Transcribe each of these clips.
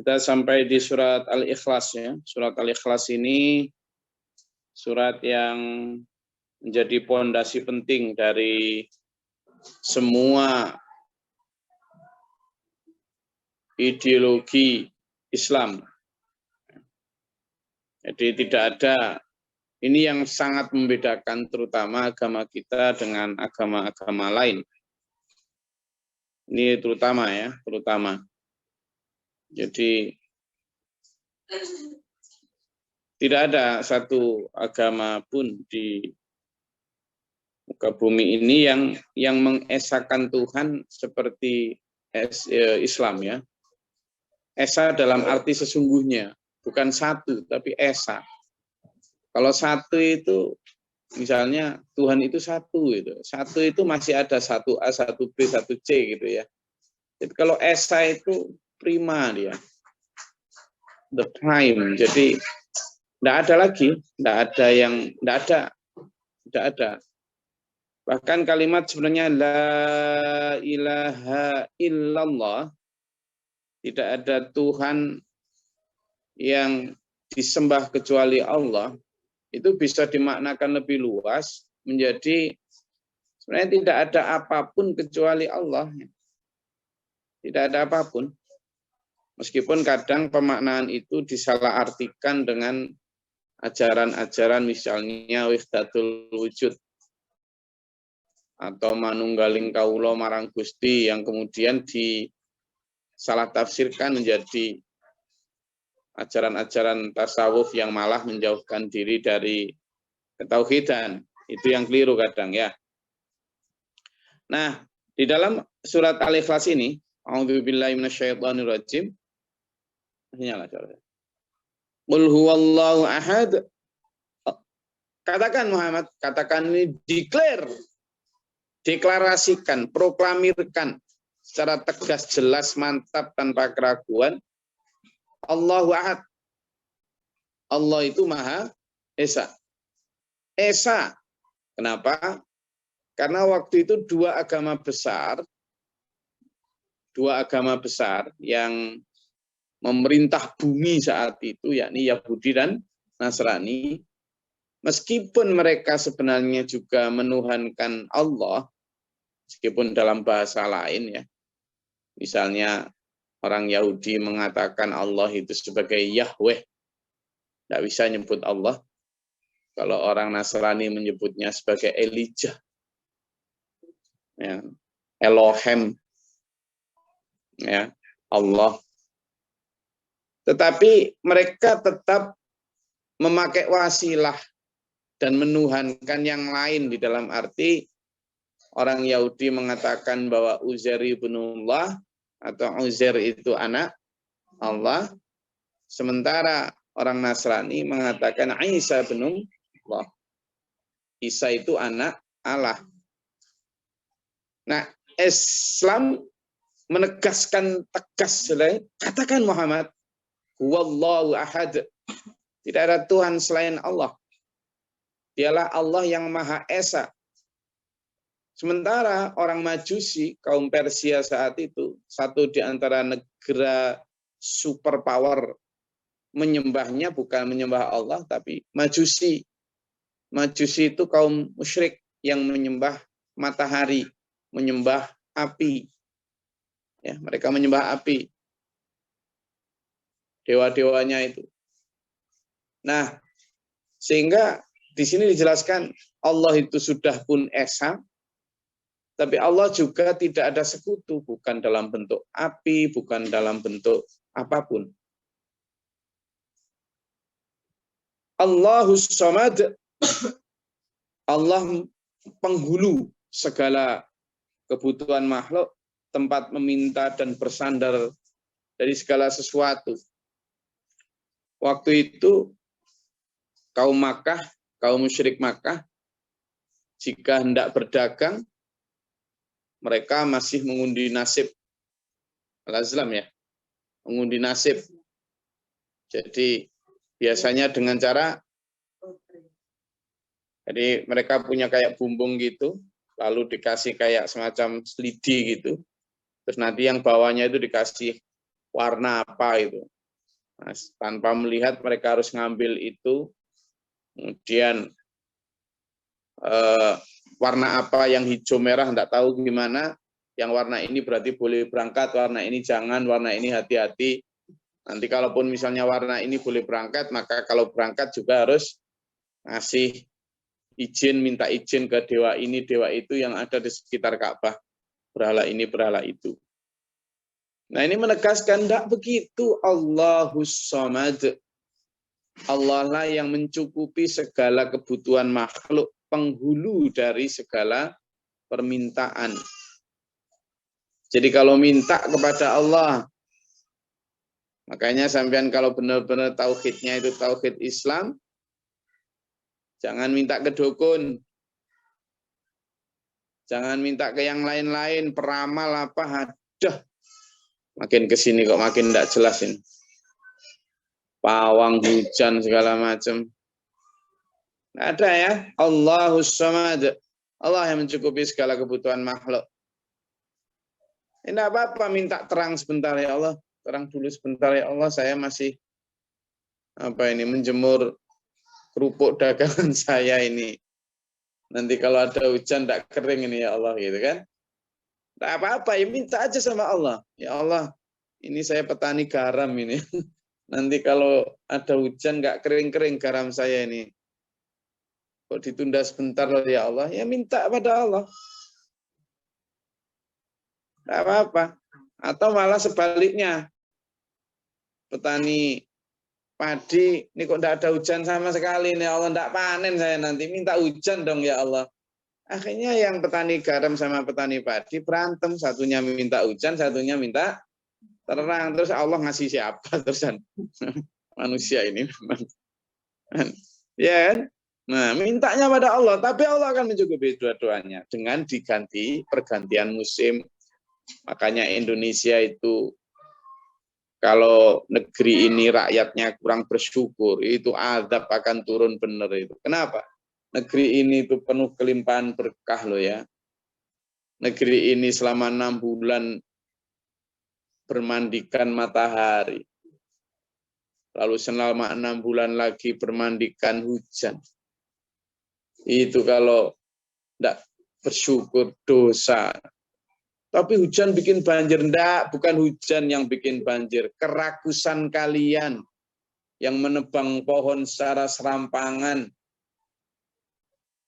Kita sampai di surat Al-Ikhlas ya. Surat Al-Ikhlas ini surat yang menjadi pondasi penting dari semua ideologi Islam. Jadi tidak ada, ini yang sangat membedakan terutama agama kita dengan agama-agama lain. Ini terutama ya, terutama. Jadi tidak ada satu agama pun di muka bumi ini yang mengesahkan Tuhan seperti Islam ya. Esa dalam arti sesungguhnya, bukan satu tapi esa. Kalau satu itu misalnya Tuhan itu satu itu. Satu itu masih ada satu A, satu B, satu C gitu ya. Jadi kalau esa itu prima dia. The prime. Jadi tidak ada lagi, tidak ada. Bahkan kalimat sebenarnya la ilaha illallah, tidak ada Tuhan yang disembah kecuali Allah, itu bisa dimaknakan lebih luas menjadi sebenarnya tidak ada apapun kecuali Allah. Tidak ada apapun. Meskipun kadang pemaknaan itu disalahartikan dengan ajaran-ajaran misalnya wahdatul wujud atau manunggaling kaulo marang Gusti yang kemudian disalah tafsirkan menjadi ajaran-ajaran tasawuf yang malah menjauhkan diri dari ketauhidan. Itu yang keliru kadang ya. Nah, di dalam surat Al-Ikhlas ini, a'udzubillahi minasyaitonirrajim. Nyala coba. Qul huwallahu ahad. Katakan Muhammad, katakan ini declare, deklarasikan, proklamirkan secara tegas, jelas, mantap, tanpa keraguan. Allahu ahad. Allah itu Maha Esa. Esa. Kenapa? Karena waktu itu dua agama besar yang memerintah bumi saat itu, yakni Yahudi dan Nasrani, meskipun mereka sebenarnya juga menuhankan Allah, meskipun dalam bahasa lain ya, misalnya orang Yahudi mengatakan Allah itu sebagai Yahweh, tidak bisa nyebut Allah. Kalau orang Nasrani menyebutnya sebagai Elijah, ya, Elohim, ya, Allah. Tetapi mereka tetap memakai wasilah dan menuhankan yang lain di dalam arti orang Yahudi mengatakan bahwa Uzair ibnullah atau Uzair itu anak Allah, sementara orang Nasrani mengatakan Isa ibnullah. Isa itu anak Allah. Nah, Islam menegaskan tegas, katakan Muhammad, huwallahu ahad. Tidak ada Tuhan selain Allah. Dialah Allah yang Maha Esa. Sementara orang Majusi, kaum Persia saat itu, satu di antara negara superpower, menyembahnya bukan menyembah Allah, tapi Majusi. Majusi itu kaum musyrik yang menyembah matahari, menyembah api. Ya, mereka menyembah api. Dewa-dewanya itu. Nah, sehingga di sini dijelaskan Allah itu sudah pun esa, tapi Allah juga tidak ada sekutu, bukan dalam bentuk api, bukan dalam bentuk apapun. Allahus Samad, Allah penghulu segala kebutuhan makhluk, tempat meminta dan bersandar dari segala sesuatu. Waktu itu kaum Makkah, kaum musyrik Makkah, jika hendak berdagang, mereka masih mengundi nasib. Al-Azlam ya, mengundi nasib. Jadi biasanya dengan cara, jadi mereka punya kayak bumbung gitu, lalu dikasih kayak semacam selidi gitu. Terus nanti yang bawahnya itu dikasih warna apa itu. Nah, tanpa melihat mereka harus ngambil itu, kemudian warna apa yang hijau merah enggak tahu gimana, yang warna ini berarti boleh berangkat, warna ini jangan, warna ini hati-hati. Nanti kalaupun misalnya warna ini boleh berangkat, maka kalau berangkat juga harus ngasih izin, minta izin ke dewa ini, dewa itu yang ada di sekitar Ka'bah, berhala ini, berhala itu. Nah, ini menegaskan tidak begitu. Allahus Samad. Allah lah yang mencukupi segala kebutuhan makhluk, penghulu dari segala permintaan. Jadi kalau minta kepada Allah, makanya sampean kalau benar-benar tauhidnya itu tauhid Islam, jangan minta ke dukun, jangan minta ke yang lain-lain, peramal apa, aduh. Makin kesini kok makin tidak jelas ini. Pawang, hujan, segala macam. Nggak ada ya. Allahus Samad. Allah yang mencukupi segala kebutuhan makhluk. Tidak apa-apa minta terang sebentar ya Allah. Terang dulu sebentar ya Allah. Saya masih menjemur kerupuk dagangan saya ini. Nanti kalau ada hujan tidak kering ini ya Allah gitu kan. Tidak apa-apa, ya minta aja sama Allah. Ya Allah, ini saya petani garam ini. Nanti kalau ada hujan nggak kering-kering garam saya ini. Kok ditunda sebentar loh ya Allah? Ya minta pada Allah. Tidak apa-apa. Atau malah sebaliknya. Petani padi, ini kok tidak ada hujan sama sekali. Nih Allah, tidak panen saya nanti. Minta hujan dong ya Allah. Akhirnya yang petani garam sama petani padi berantem. Satunya minta hujan, satunya minta terang. Terus Allah ngasih siapa? Terusan manusia ini memang. Ya kan? Nah, mintanya pada Allah. Tapi Allah akan mencukupi dua-duanya. Dengan diganti pergantian musim. Makanya Indonesia itu, kalau negeri ini rakyatnya kurang bersyukur, itu azab akan turun benar itu. Kenapa? Negeri ini itu penuh kelimpahan berkah loh ya. Negeri ini selama 6 bulan bermandikan matahari. Lalu selama 6 bulan lagi bermandikan hujan. Itu kalau tidak bersyukur dosa. Tapi hujan bikin banjir. Enggak, bukan hujan yang bikin banjir. Kerakusan kalian yang menebang pohon secara serampangan.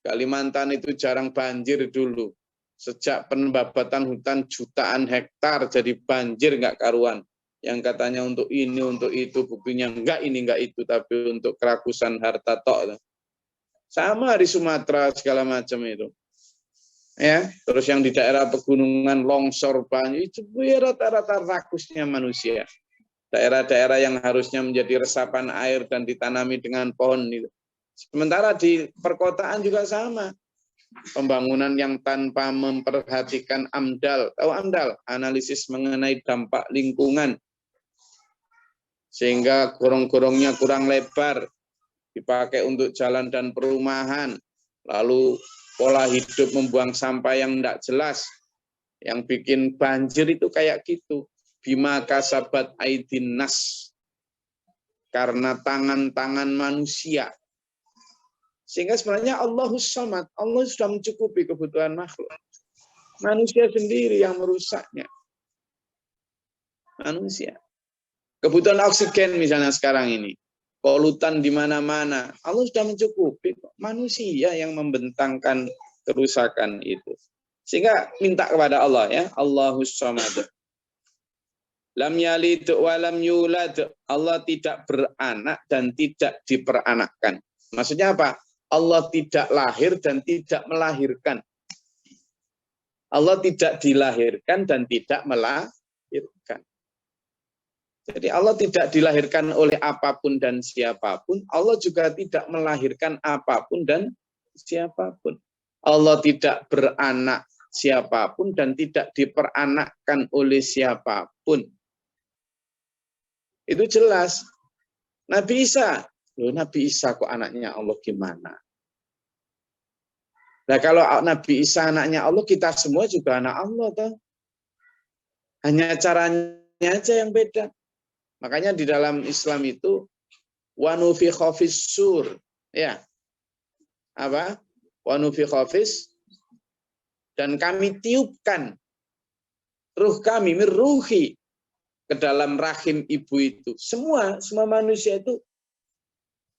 Kalimantan itu jarang banjir dulu. Sejak pembabatan hutan jutaan hektar jadi banjir nggak karuan. Yang katanya untuk ini, untuk itu, buktinya enggak ini, enggak itu. Tapi untuk kerakusan harta tok. Sama di Sumatera segala macam itu. Ya, terus yang di daerah pegunungan longsor banyak, itu rata-rata rakusnya manusia. Daerah-daerah yang harusnya menjadi resapan air dan ditanami dengan pohon itu. Sementara di perkotaan juga sama. Pembangunan yang tanpa memperhatikan AMDAL. Tahu AMDAL? Analisis mengenai dampak lingkungan. Sehingga gorong-gorongnya kurang lebar. Dipakai untuk jalan dan perumahan. Lalu pola hidup membuang sampah yang tidak jelas. Yang bikin banjir itu kayak gitu. Bima kasabat aidin nas. Karena tangan-tangan manusia. Sehingga sebenarnya Allahus Samad, Allah sudah mencukupi kebutuhan makhluk. Manusia sendiri yang merusaknya. Manusia. Kebutuhan oksigen misalnya sekarang ini. Polutan di mana-mana. Allah sudah mencukupi. Manusia yang membentangkan kerusakan itu. Sehingga minta kepada Allah ya. Allahus Samad. Lam yalid wa lam yulad. Allah tidak beranak dan tidak diperanakkan. Maksudnya apa? Allah tidak lahir dan tidak melahirkan. Allah tidak dilahirkan dan tidak melahirkan. Jadi Allah tidak dilahirkan oleh apapun dan siapapun. Allah juga tidak melahirkan apapun dan siapapun. Allah tidak beranak siapapun dan tidak diperanakkan oleh siapapun. Itu jelas. Nabi Isa. Loh, Nabi Isa kok anaknya Allah gimana? Nah kalau Nabi Isa anaknya Allah, kita semua juga anak Allah toh. Hanya caranya aja yang beda. Makanya di dalam Islam itu wa nufikha fis-sur, ya. Apa? Wa nufikha fis, dan kami tiupkan ruh kami, mirruhi, ke dalam rahim ibu itu. Semua manusia itu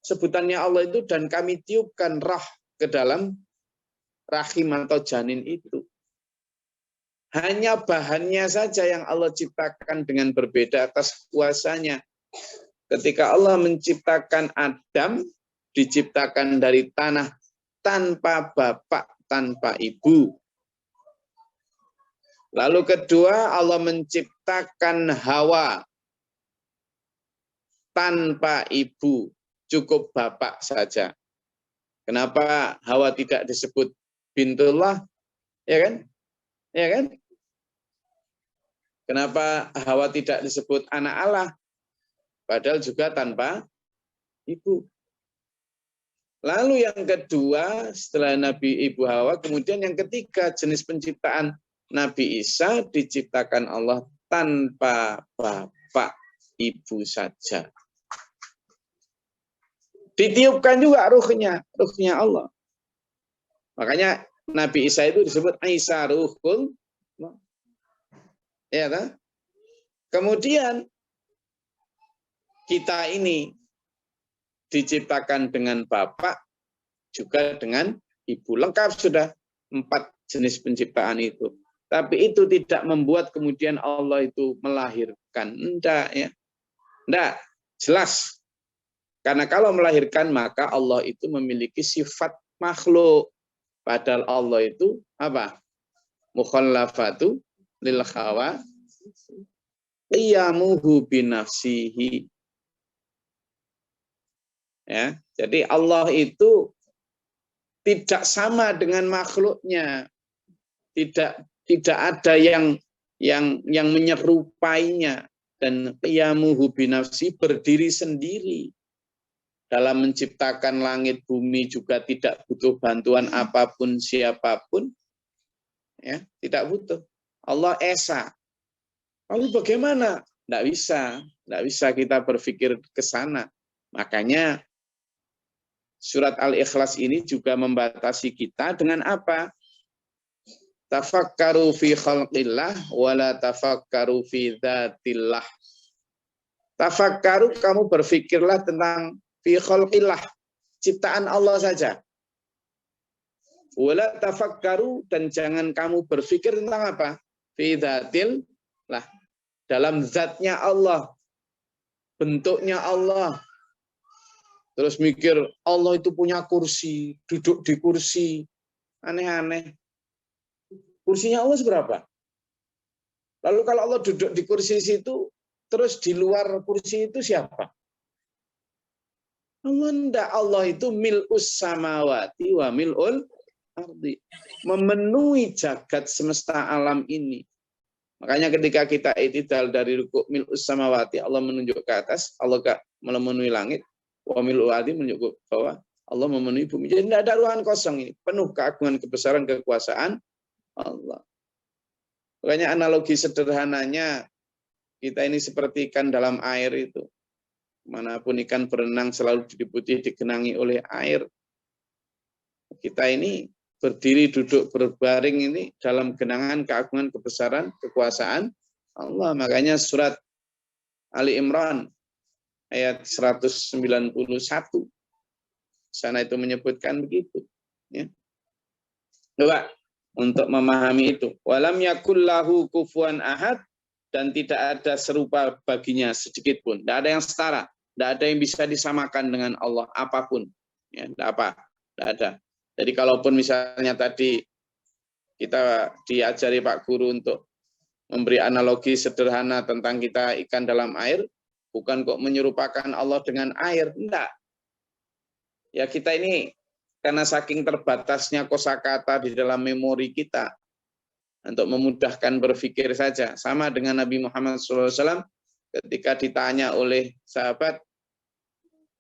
sebutannya Allah itu, dan kami tiupkan rah ke dalam rahim atau janin itu. Hanya bahannya saja yang Allah ciptakan dengan berbeda atas kuasanya. Ketika Allah menciptakan Adam, diciptakan dari tanah tanpa bapak, tanpa ibu. Lalu kedua, Allah menciptakan Hawa tanpa ibu, cukup bapak saja. Kenapa Hawa tidak disebut bintullah? Ya kan? Ya kan? Kenapa Hawa tidak disebut anak Allah? Padahal juga tanpa ibu. Lalu yang kedua, setelah Nabi Ibu Hawa, kemudian yang ketiga, jenis penciptaan Nabi Isa diciptakan Allah tanpa bapak ibu saja. Ditiupkan juga ruhnya Allah. Makanya Nabi Isa itu disebut Isa Ruhul. Ya kan? Kemudian kita ini diciptakan dengan bapak juga dengan ibu. Lengkap sudah 4 jenis penciptaan itu. Tapi itu tidak membuat kemudian Allah itu melahirkan. Enggak, ya. Enggak, jelas. Karena kalau melahirkan maka Allah itu memiliki sifat makhluk. Padahal Allah itu apa? Mukhallafatu lil hawa qiyamuhu binafsihi. Ya, jadi Allah itu tidak sama dengan makhluknya. Tidak ada yang menyerupainya, dan qiyamuhu binafsi, berdiri sendiri. Dalam menciptakan langit bumi juga tidak butuh bantuan apapun siapapun. Ya, tidak butuh. Allah esa. Lalu bagaimana? Tidak bisa kita berpikir ke sana. Makanya surat Al-Ikhlas ini juga membatasi kita dengan apa? Tafakkaru fi khalqillah wala tafakkaru fi dzatillah. Tafakkaru, kamu berpikirlah tentang fi khalqillah, ciptaan Allah saja. Wala tafakkaru, dan jangan kamu berpikir tentang apa? Fi dzatillah, dalam zatnya Allah, bentuknya Allah. Terus mikir Allah itu punya kursi, duduk di kursi. Aneh-aneh. Kursinya Allah seberapa? Lalu kalau Allah duduk di kursi situ, terus di luar kursi itu siapa? Allah enggak. Allah itu mil'us samawati wa mil'ul ardi. Memenuhi jagat semesta alam ini. Makanya ketika kita i'tidal dari rukuk mil'us samawati, Allah menunjuk ke atas, Allah memenuhi langit. Wa mil'ul ardi menunjuk ke bawah, Allah memenuhi bumi. Jadi tidak ada ruangan kosong ini. Penuh keagungan, kebesaran, kekuasaan Allah. Makanya analogi sederhananya, kita ini seperti ikan dalam air itu. Manapun ikan berenang selalu diliputi, digenangi oleh air. Kita ini berdiri, duduk, berbaring ini dalam genangan keagungan, kebesaran, kekuasaan Allah. Makanya surat Ali Imran ayat 191. Sana itu menyebutkan begitu. Ya. Coba untuk memahami itu. Walam yakul lahu kufuwan ahad, dan tidak ada serupa baginya sedikit pun. Tidak ada yang setara. Tidak ada yang bisa disamakan dengan Allah apapun. Ya, tidak ada. Jadi kalaupun misalnya tadi kita diajari Pak Guru untuk memberi analogi sederhana tentang kita ikan dalam air, bukan kok menyerupakan Allah dengan air. Tidak. Ya kita ini karena saking terbatasnya kosakata di dalam memori kita, untuk memudahkan berpikir saja. Sama dengan Nabi Muhammad SAW ketika ditanya oleh sahabat,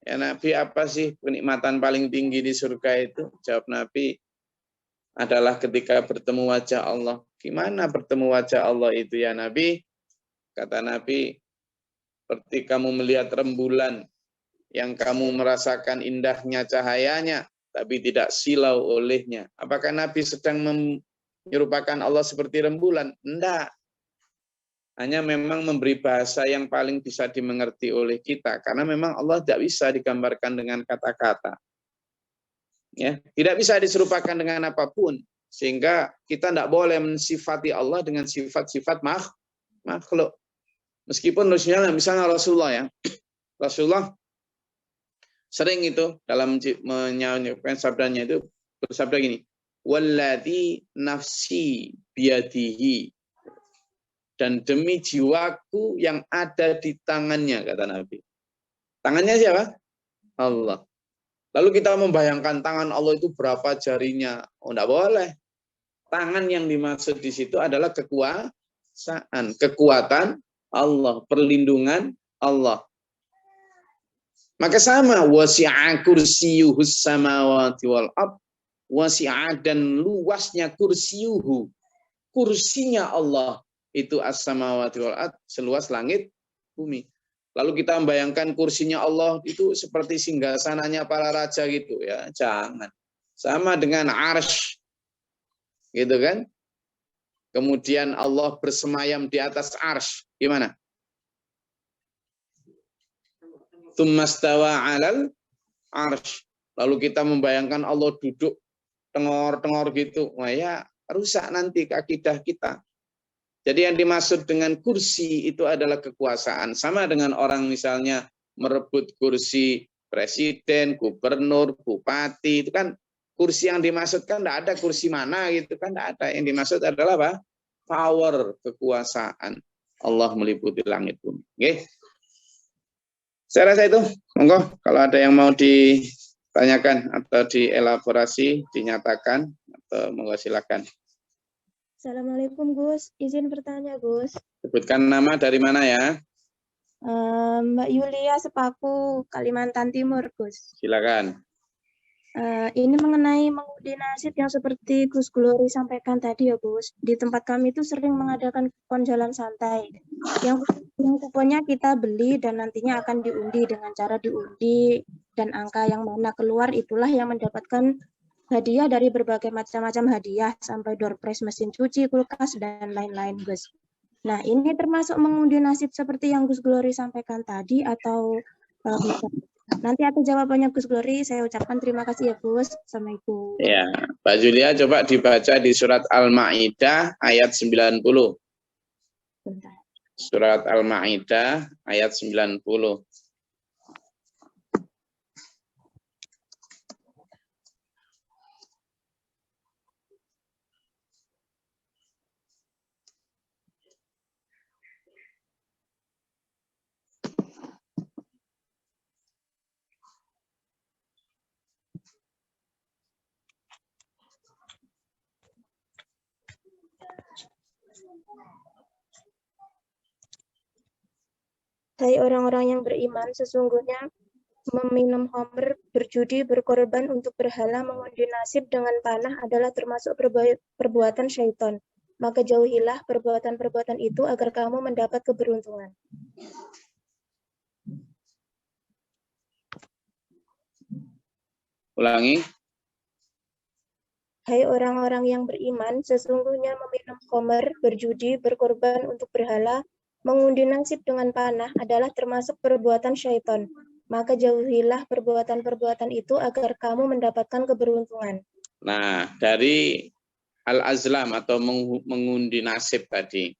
ya Nabi, apa sih kenikmatan paling tinggi di surga itu? Jawab Nabi, adalah ketika bertemu wajah Allah. Gimana bertemu wajah Allah itu ya Nabi? Kata Nabi, seperti kamu melihat rembulan yang kamu merasakan indahnya cahayanya, tapi tidak silau olehnya. Apakah Nabi sedang menyerupakan Allah seperti rembulan? Enggak. Hanya memang memberi bahasa yang paling bisa dimengerti oleh kita, karena memang Allah tidak bisa digambarkan dengan kata-kata. Ya, tidak bisa diserupakan dengan apapun, sehingga kita tidak boleh mensifati Allah dengan sifat-sifat makhluk. Meskipun misalnya Rasulullah ya, Rasulullah sering itu dalam menyanyikan sabdanya itu bersabda gini, walladzi nafsi biyadihi, dan demi jiwaku yang ada di tangannya, kata Nabi. Tangannya siapa? Allah. Lalu kita membayangkan tangan Allah itu berapa jarinya. Oh, enggak boleh. Tangan yang dimaksud di situ adalah kekuasaan, kekuatan Allah, perlindungan Allah. Maka sama, wasi'a kursiyuhus samawati wal ard, wasi'a, dan luasnya kursiyuhu, kursinya Allah itu as-samawati wal ard, seluas langit bumi. Lalu kita membayangkan kursinya Allah itu seperti singgasananya para raja gitu ya, jangan. Sama dengan arsy, gitu kan? Kemudian Allah bersemayam di atas arsy, gimana? Tsummastawa 'alal arsy. Lalu kita membayangkan Allah duduk tengor-tengor gitu, wah ya rusak nanti akidah kita. Jadi yang dimaksud dengan kursi itu adalah kekuasaan. Sama dengan orang misalnya merebut kursi presiden, gubernur, bupati. Itu kan kursi yang dimaksudkan, tidak ada kursi mana gitu kan, tidak ada. Yang dimaksud adalah apa? Power, kekuasaan. Allah meliputi langit bumi. Oke. Saya rasa itu. Monggo kalau ada yang mau ditanyakan atau dielaborasi, dinyatakan, atau monggo silakan. Assalamualaikum Gus, izin bertanya Gus. Sebutkan nama dari mana ya? Mbak Yulia Sepaku, Kalimantan Timur Gus. Silakan. Ini mengenai mengundi nasib yang seperti Gus Glory sampaikan tadi ya Gus. Di tempat kami itu sering mengadakan kupon jalan santai. Yang kuponnya kita beli dan nantinya akan diundi dengan cara diundi dan angka yang mana keluar itulah yang mendapatkan hadiah dari berbagai macam-macam hadiah sampai door prize mesin cuci, kulkas, dan lain-lain, Gus. Nah, ini termasuk mengundi nasib seperti yang Gus Glory sampaikan tadi atau nanti atas jawabannya Gus Glory, saya ucapkan terima kasih ya, Gus. Assalamualaikum. Ya, Mbak Julia coba dibaca di surat Al-Maidah ayat 90. Bentar. Surat Al-Maidah ayat 90. Hai orang-orang yang beriman, sesungguhnya meminum khamr, berjudi, berkorban untuk berhala, mengundi nasib dengan panah adalah termasuk perbuatan syaitan. Maka jauhilah perbuatan-perbuatan itu agar kamu mendapat keberuntungan. Ulangi. Hai orang-orang yang beriman, sesungguhnya meminum khamr, berjudi, berkorban untuk berhala, mengundi nasib dengan panah adalah termasuk perbuatan syaitan. Maka jauhilah perbuatan-perbuatan itu agar kamu mendapatkan keberuntungan. Nah, dari Al-Azlam atau mengundi nasib tadi,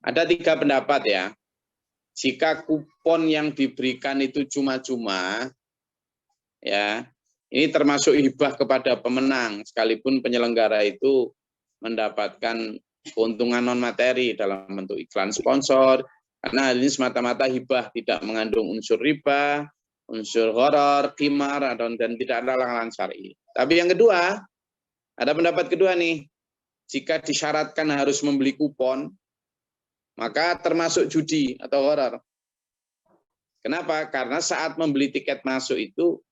ada 3 pendapat ya. Jika kupon yang diberikan itu cuma-cuma, ya, ini termasuk hibah kepada pemenang, sekalipun penyelenggara itu mendapatkan keuntungan non-materi dalam bentuk iklan sponsor, karena ini semata-mata hibah, tidak mengandung unsur riba, unsur gharar, qimar, dan tidak ada halangan syar'i. Tapi yang kedua, ada pendapat kedua nih, jika disyaratkan harus membeli kupon, maka termasuk judi atau gharar. Kenapa? Karena saat membeli tiket masuk itu,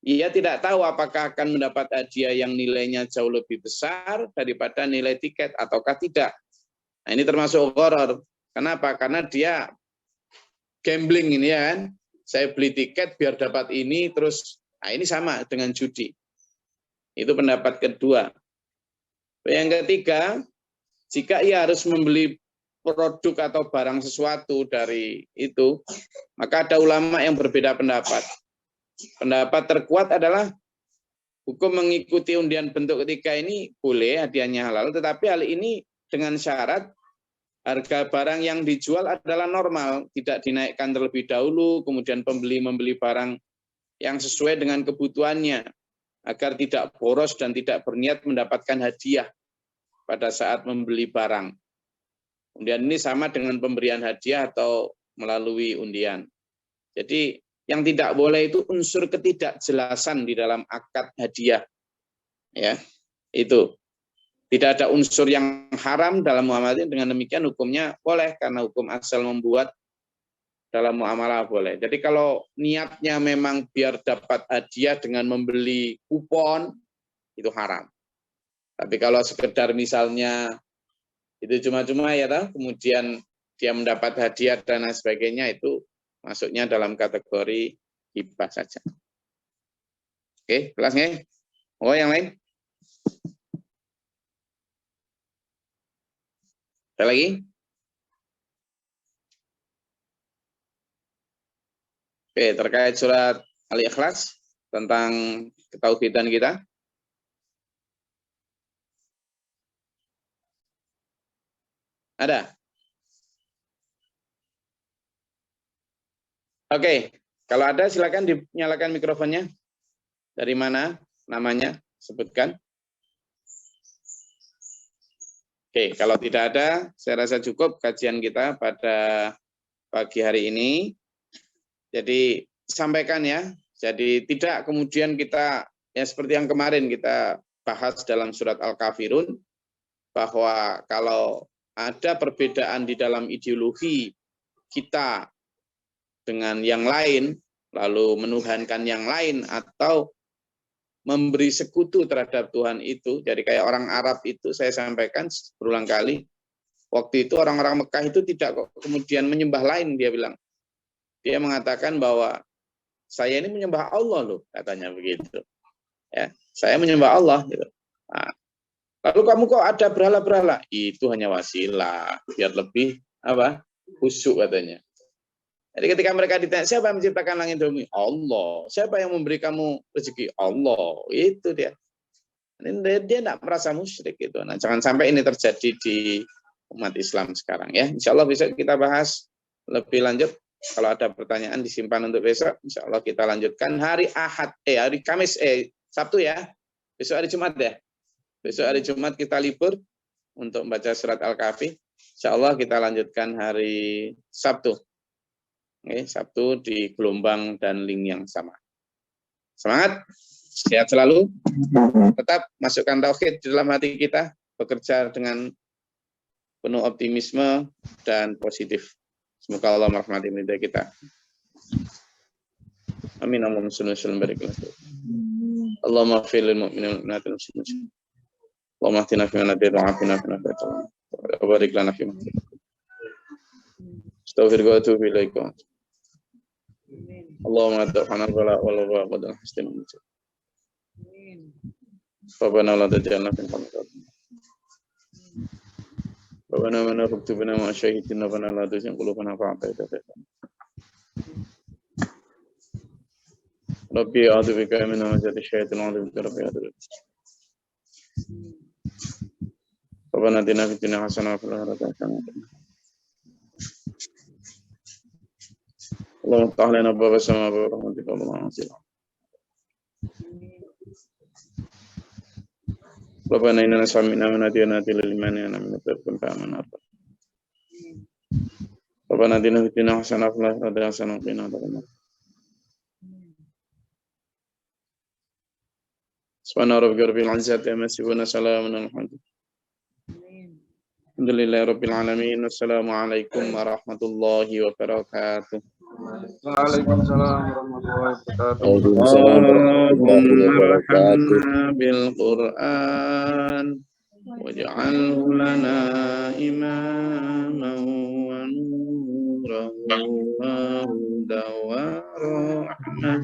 ia tidak tahu apakah akan mendapat hadiah yang nilainya jauh lebih besar daripada nilai tiket ataukah tidak. Nah, ini termasuk gharar. Kenapa? Karena dia gambling ini ya kan. Saya beli tiket biar dapat ini, terus nah ini sama dengan judi. Itu pendapat kedua. Yang ketiga, jika ia harus membeli produk atau barang sesuatu dari itu, maka ada ulama yang berbeda pendapat. Pendapat terkuat adalah hukum mengikuti undian bentuk ketiga ini boleh, hadiahnya halal, tetapi hal ini dengan syarat harga barang yang dijual adalah normal, tidak dinaikkan terlebih dahulu, kemudian pembeli membeli barang yang sesuai dengan kebutuhannya, agar tidak boros dan tidak berniat mendapatkan hadiah pada saat membeli barang. Undian ini sama dengan pemberian hadiah atau melalui undian. Jadi yang tidak boleh itu unsur ketidakjelasan di dalam akad hadiah. Ya, itu. Tidak ada unsur yang haram dalam muamalah, dengan demikian hukumnya boleh, karena hukum asal membuat dalam muamalah boleh. Jadi kalau niatnya memang biar dapat hadiah dengan membeli kupon, itu haram. Tapi kalau sekedar misalnya itu cuma-cuma ya toh, kemudian dia mendapat hadiah dan lain sebagainya, itu masuknya dalam kategori hibah saja. Oke, kelasnya. Oh, yang lain? Ada lagi? Oke, terkait surat Al-Ikhlas tentang ketauhidan kita. Ada? Oke, kalau ada silakan dinyalakan mikrofonnya. Dari mana namanya? Sebutkan. Oke, kalau tidak ada, saya rasa cukup kajian kita pada pagi hari ini. Jadi sampaikan ya. Jadi tidak kemudian kita, ya seperti yang kemarin kita bahas dalam surat Al-Kafirun, bahwa kalau ada perbedaan di dalam ideologi kita dengan yang lain, lalu menuhankan yang lain, atau memberi sekutu terhadap Tuhan itu. Jadi kayak orang Arab itu, saya sampaikan berulang kali, waktu itu orang-orang Mekah itu tidak kok kemudian menyembah lain, dia bilang. Dia mengatakan bahwa saya ini menyembah Allah loh, katanya begitu. Ya, saya menyembah Allah gitu. Nah, lalu kamu kok ada berhala-berhala? Itu hanya wasilah, biar lebih khusyuk katanya. Jadi ketika mereka ditanya, siapa yang menciptakan langit dan bumi? Allah. Siapa yang memberi kamu rezeki? Allah. Itu dia. Dia tidak merasa musyrik gitu. Nah, jangan sampai ini terjadi di umat Islam sekarang ya. Insya Allah besok kita bahas lebih lanjut. Kalau ada pertanyaan disimpan untuk besok. Insya Allah kita lanjutkan hari Ahad, hari Kamis, Sabtu ya. Besok hari Jumat ya. Besok hari Jumat kita libur untuk membaca surat Al-Kahfi. Insya Allah kita lanjutkan hari Sabtu. Sabtu di gelombang dan link yang sama. Semangat, sehat selalu. Tetap masukkan tauhid di dalam hati kita, bekerja dengan penuh optimisme dan positif. Semoga Allah merahmati kita. Amin. Allahumma shalli wa barik. Allahumma ighfir lil mu'minina wal mu'minati wal muslimin. Allahumma ihtina fi man hadayta wa 'afina fi man tawallait. Wa barik lana fi ma atayta. Astaghfiruka wa atubu ilaik. Allahumma adhana al-bala wal wabaa wa hastina al-mujib. Rabbana la taj'alna fi al-qamar. Rabbana man rabbana ma syahidina wa la tuzigh qulubana ba'da idh hadaytana. Rabbi a'udzu bika min hamazati syaitan wa a'udzu bika rabbi a'udzu. Rabbana atina fid dunya hasanah wa fil akhirati hasanah. Allahumma iftah lana abwaaba as-samaa'i wa rahmatika wa ma'asila. Rabbana inna sami'na munadiyan lil imani an aminu bikum fa amanna. Rabbana atina fid dunya hasanah wa fil akhirati hasanah wa qina adzabannar. Subhana rabbika rabbil izzati amma yasifun wa salamun alal mursalin. Alhamdulillahi rabbil alamin. Wassalamu alaikum warahmatullahi wabarakatuh. Waalaikumsalam warahmatullahi wabarakatuh. Allahumma arhamna bil Qur'an waj'alhu lana imaman wa nuran yusrahu wa huda wa rahmah